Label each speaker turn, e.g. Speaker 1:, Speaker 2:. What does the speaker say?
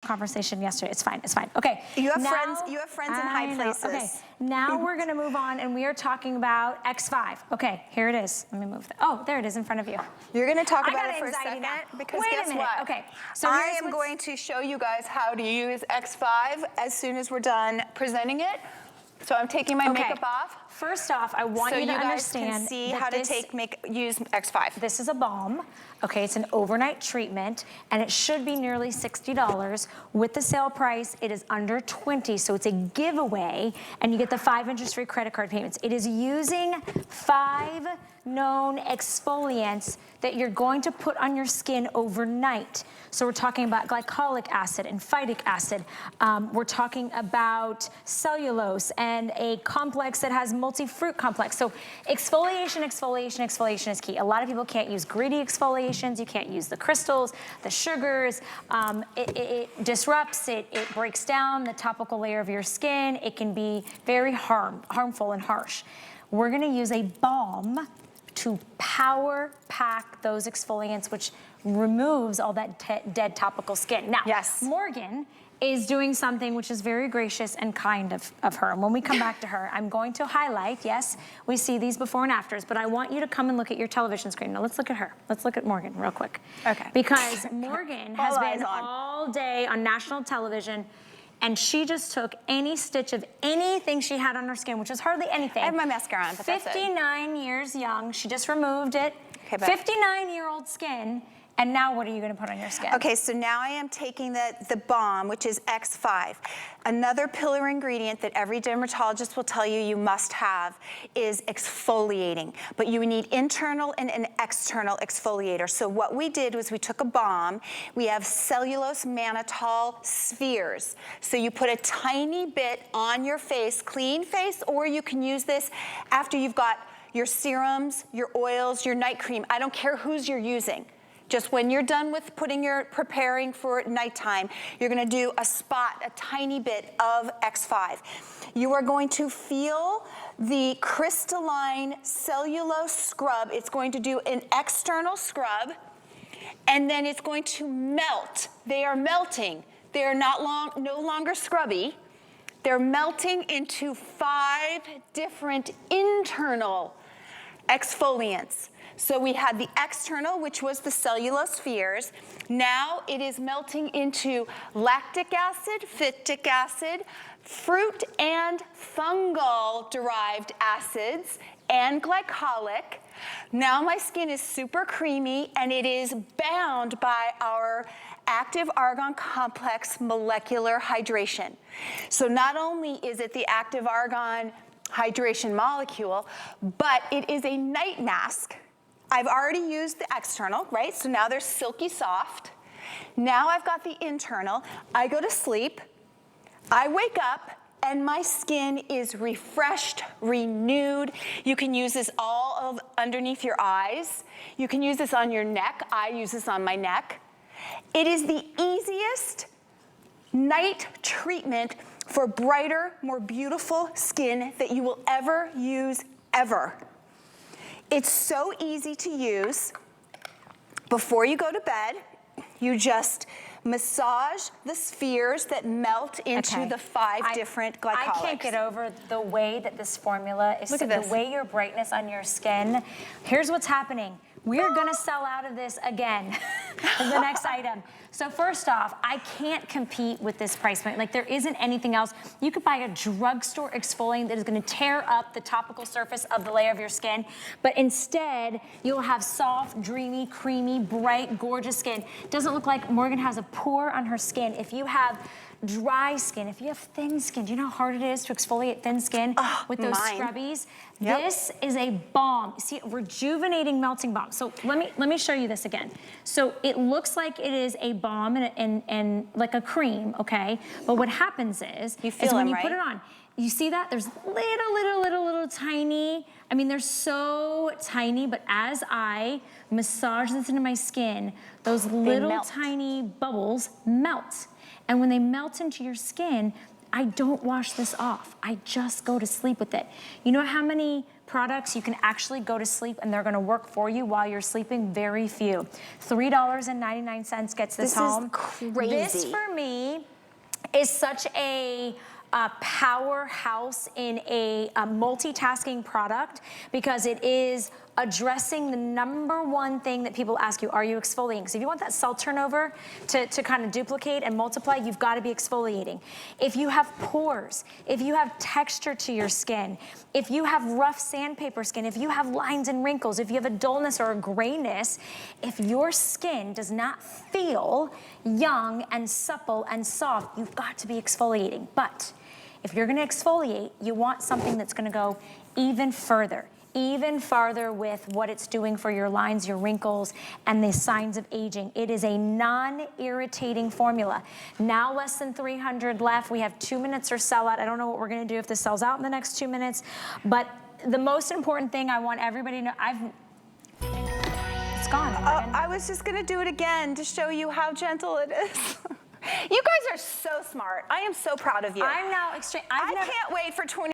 Speaker 1: conversation yesterday. It's fine. It's fine. Okay.
Speaker 2: You have friends in high places.
Speaker 1: Okay. Now we're going to move on, and we are talking about X5. Okay, here it is. Let me move that. Oh, there it is in front of you.
Speaker 2: You're going to talk about it for a second
Speaker 1: because guess what? Okay.
Speaker 2: So I am going to show you guys how to use X5 as soon as we're done presenting it. So I'm taking my makeup off.
Speaker 1: First off, I want you to understand
Speaker 2: so you guys can see how to use X5.
Speaker 1: This is a balm. Okay, it's an overnight treatment, and it should be nearly $60. With the sale price, it is under $20, so it's a giveaway, and you get the 5 interest-free credit card payments. It is using 5 known exfoliants that you're going to put on your skin overnight. So we're talking about glycolic acid and phytic acid. We're talking about cellulose and a complex that has multifruit complex. So exfoliation, exfoliation, exfoliation is key. A lot of people can't use gritty exfoliations. You can't use the crystals, the sugars. It disrupts, it breaks down the topical layer of your skin. It can be very harmful and harsh. We're gonna use a balm to power pack those exfoliants, which removes all that dead topical skin. Now, Morgan is doing something which is very gracious and kind of her. And when we come back to her, I'm going to highlight, yes, we see these before and afters, but I want you to come and look at your television screen. Now let's look at her. Let's look at Morgan real quick. Okay. Because Morgan has been all day on national television, and she just took any stitch of anything she had on her skin, which is hardly anything.
Speaker 2: I have my mascara on, but that's it.
Speaker 1: 59 years young, she just removed it. 59-year-old skin, and now what are you gonna put on your skin?
Speaker 2: Okay, so now I am taking the balm, which is X5. Another pillar ingredient that every dermatologist will tell you you must have is exfoliating, but you need internal and an external exfoliator. So what we did was we took a balm, we have cellulose mannitol spheres. So you put a tiny bit on your face, clean face, or you can use this after you've got your serums, your oils, your night cream. I don't care whose you're using. Just when you're done with preparing for nighttime, you're gonna do a spot, a tiny bit of X5. You are going to feel the crystalline cellulose scrub. It's going to do an external scrub, and then it's going to melt. They are melting. They are no longer scrubby. They're melting into 5 different internal exfoliants. So we had the external, which was the cellulose spheres. Now it is melting into lactic acid, phytic acid, fruit and fungal derived acids, and glycolic. Now my skin is super creamy, and it is bound by our active argan complex molecular hydration. So not only is it the active argan hydration molecule, but it is a night mask. I've already used the external, right? So now they're silky soft. Now I've got the internal. I go to sleep, I wake up, and my skin is refreshed, renewed. You can use this all underneath your eyes. You can use this on your neck. I use this on my neck. It is the easiest night treatment for brighter, more beautiful skin that you will ever use, ever. It's so easy to use. Before you go to bed, you just massage the spheres that melt into the 5 different glycolics.
Speaker 1: I can't get over the way that this formula is.
Speaker 2: Look at this.
Speaker 1: The way your brightness on your skin. Here's what's happening. We're gonna sell out of this again, the next item. So first off, I can't compete with this price point. Like, there isn't anything else. You could buy a drugstore exfoliant that is gonna tear up the topical surface of the layer of your skin, but instead, you'll have soft, dreamy, creamy, bright, gorgeous skin. Doesn't look like Morgan has a pore on her skin. If you have dry skin, if you have thin skin, do you know how hard it is to exfoliate thin skin with those scrubbies? Yep. This is a balm. See, rejuvenating melting balm. So let me show you this again. So it looks like it is a balm and like a cream, okay? But what happens is when you put it on, you see that? There's little tiny, I mean, they're so tiny, but as I massage this into my skin, those little tiny bubbles melt. And when they melt into your skin, I don't wash this off. I just go to sleep with it. You know how many products you can actually go to sleep and they're gonna work for you while you're sleeping? Very few. $3.99 gets this home.
Speaker 2: This is crazy.
Speaker 1: This for me is such a powerhouse in a multitasking product because it is addressing the #1 thing that people ask you, are you exfoliating? Because if you want that cell turnover to kind of duplicate and multiply, you've got to be exfoliating. If you have pores, if you have texture to your skin, if you have rough sandpaper skin, if you have lines and wrinkles, if you have a dullness or a grayness, if your skin does not feel young and supple and soft, you've got to be exfoliating. But if you're gonna exfoliate, you want something that's gonna go even farther with what it's doing for your lines, your wrinkles, and the signs of aging. It is a non-irritating formula. Now less than 300 left. We have 2 minutes or sell out. I don't know what we're gonna do if this sells out in the next 2 minutes, but the most important thing I want everybody to know, it's gone.
Speaker 2: I was just gonna do it again to show you how gentle it is. You guys are so smart. I am so proud of you.
Speaker 1: I'm now extreme.
Speaker 2: I can't wait for 20